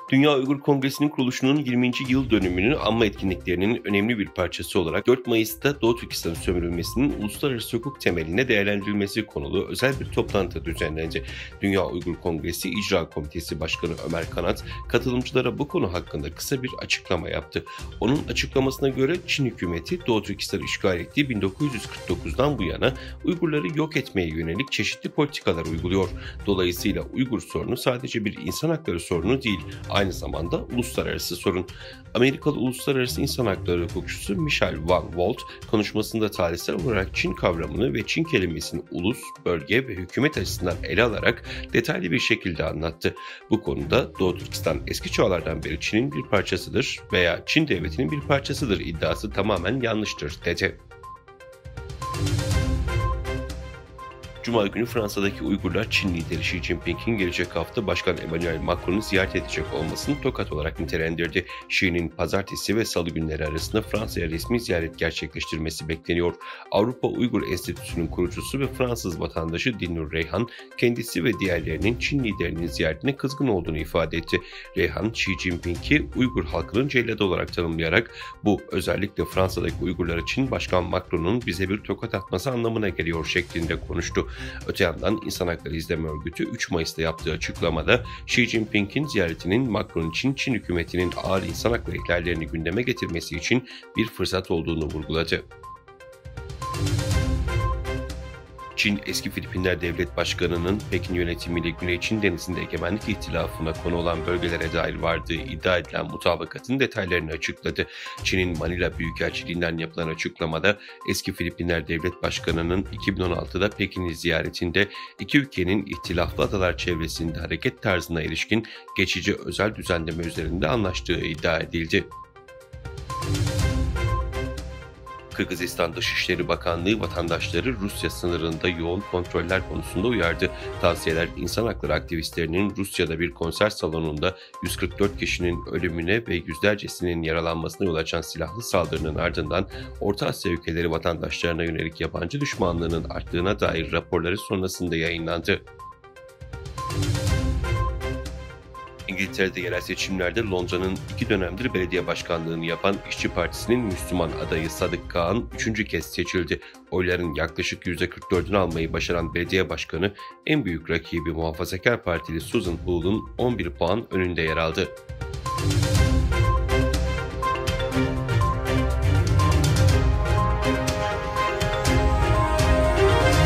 Dünya Uygur Kongresi'nin kuruluşunun 20. yıl dönümünün anma etkinliklerinin önemli bir parçası olarak 4 Mayıs'ta Doğu Türkistan'ın sömürülmesinin uluslararası hukuk temeline değerlendirilmesi konulu özel bir toplantı düzenlendi. Dünya Uygur Kongresi İcra Komitesi Başkanı Ömer Kanat, katılımcılara bu konu hakkında kısa bir açıklama yaptı. Onun açıklamasına göre Çin hükümeti Doğu Türkistan'ı işgal ettiği 1949'dan bu yana Uygurları yok etmeye yönelik çeşitli politikalar uyguluyor. Dolayısıyla Uygur sorunu sadece bir insan hakları sorunu değil, aynı zamanda uluslararası sorun. Amerikalı uluslararası insan hakları hukukçusu Michelle Van Walt konuşmasında tarihsel olarak Çin kavramını ve Çin kelimesini ulus, bölge ve hükümet açısından ele alarak detaylı bir şekilde anlattı. Bu konuda Doğu Türkistan eski çağlardan beri Çin'in bir parçasıdır veya Çin devletinin bir parçasıdır iddiası tamamen yanlıştır dedi. Cuma günü Fransa'daki Uygurlar Çin lideri Xi Jinping'in gelecek hafta Başkan Emmanuel Macron'u ziyaret edecek olmasını tokat olarak nitelendirdi. Xi'nin pazartesi ve salı günleri arasında Fransa'ya resmi ziyaret gerçekleştirmesi bekleniyor. Avrupa Uygur Enstitüsü'nün kurucusu ve Fransız vatandaşı Dilnur Reyhan, kendisi ve diğerlerinin Çin liderinin ziyaretine kızgın olduğunu ifade etti. Reyhan, Xi Jinping'i Uygur halkının celladı olarak tanımlayarak bu özellikle Fransa'daki Uygurlar için Başkan Macron'un bize bir tokat atması anlamına geliyor şeklinde konuştu. Öte yandan İnsan Hakları İzleme Örgütü 3 Mayıs'ta yaptığı açıklamada Xi Jinping'in ziyaretinin Macron için Çin hükümetinin ağır insan hakları ihlallerini gündeme getirmesi için bir fırsat olduğunu vurguladı. Çin, eski Filipinler Devlet Başkanı'nın Pekin yönetimiyle Güney Çin Denizi'nde egemenlik ihtilafına konu olan bölgelere dair vardığı iddia edilen mutabakatın detaylarını açıkladı. Çin'in Manila Büyükelçiliğinden yapılan açıklamada eski Filipinler Devlet Başkanı'nın 2016'da Pekin'i ziyaretinde iki ülkenin ihtilaflı adalar çevresinde hareket tarzına ilişkin geçici özel düzenleme üzerinde anlaştığı iddia edildi. Kırgızistan Dışişleri Bakanlığı vatandaşları Rusya sınırında yoğun kontroller konusunda uyardı. Tavsiyeler insan hakları aktivistlerinin Rusya'da bir konser salonunda 144 kişinin ölümüne ve yüzlercesinin yaralanmasına yol açan silahlı saldırının ardından Orta Asya ülkeleri vatandaşlarına yönelik yabancı düşmanlığının arttığına dair raporları sonrasında yayınlandı. İngiltere'de yerel seçimlerde Londra'nın 2 dönemdir belediye başkanlığını yapan İşçi Partisi'nin Müslüman adayı Sadık Kağan 3. kez seçildi. Oyların yaklaşık %44'ünü almayı başaran belediye başkanı en büyük rakibi Muhafazakar Partili Susan Hoole'un 11 puan önünde yer aldı.